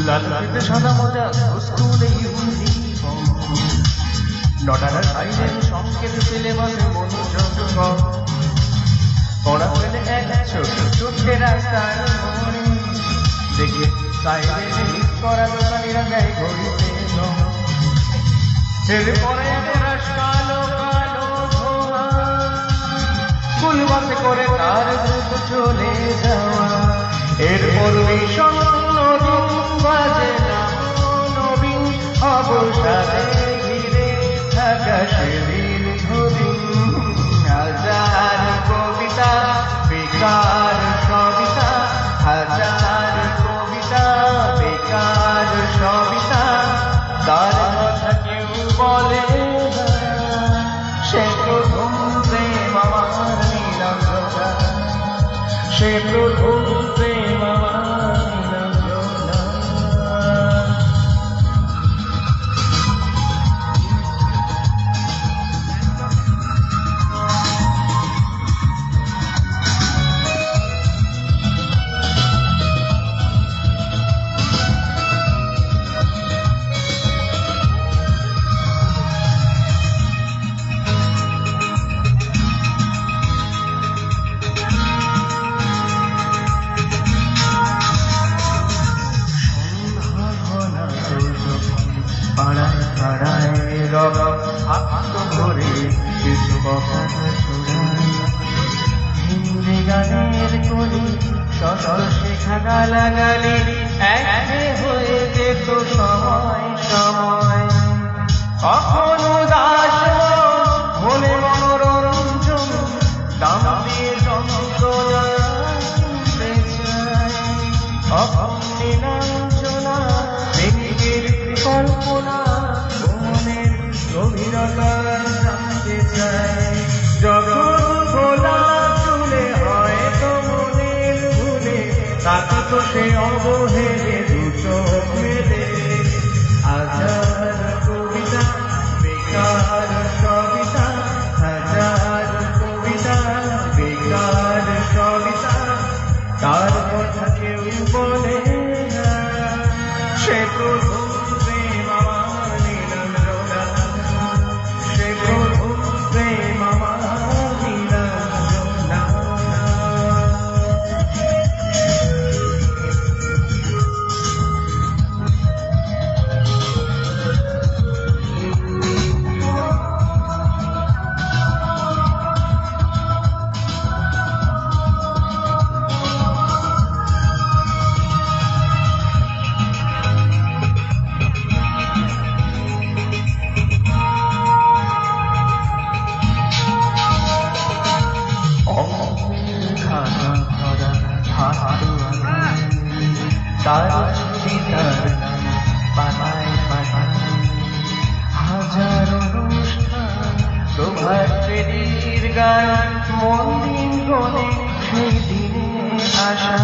লালপিতে সাদা মোজা স্কুলে ইউনিফর্ম নটার সাইডের সংকেত পেলে বসে মনোযোগ পড়া ফেলে এক ছোট ছোট্টে রাস্তার মোড়ে দেখে সাইডে লিক করা দোকানিরা দেয় ঘড়িতে এরপরে একরাশ কালো কালো ধোঁয়া স্কুল বাসে করে তার দ্রুত চলে যাওয়া এরপর বিষণ্ণ দিন বাজে না নবীন অবসাদে ঘিরে থাকা সেদিন ধদিন হাজার কবিতা বেকার সবিতা হাজার কবিতা বেকার সবিতা তার কথা কেউ বলে সে প্রথম প্রেম আমার নীলাঞ্জনা সে প্রথম প্রেম আমার নীলাঞ্জনা পাড়ায় পাড়ায় রব আত্ম ভরে কিছু কথা শোনায় হিন্দি গানের কলি সসল শেখা গালাগালি একে হয়ে যেত সময় সময় কখনো দাস হলে মনোরঞ্জন দাম দিয়ে যন্ত্রণা কিনতে চায় কখন নীলাঞ্জনা কল্পনা মনের গভীরতা জানতে চায় যখন ভোলা চুলে হয় তো মনের ভুলে তাকে তো সে অবহেলে দুটো মেলে হাজার কবিতা বেকার সবিতা হাজার কবিতা বেকার সবিতা তার কথা কেউ বলে না সে প্রথম প্রেম আমার নীলাঞ্জনা সে প্রথম প্রেম আমার নীলাঞ্জনা তার চিতার পাতায় পাতায় হাজার অনুষ্ঠান প্রভাতের গান মন দিন গনে সেই দিনে আশা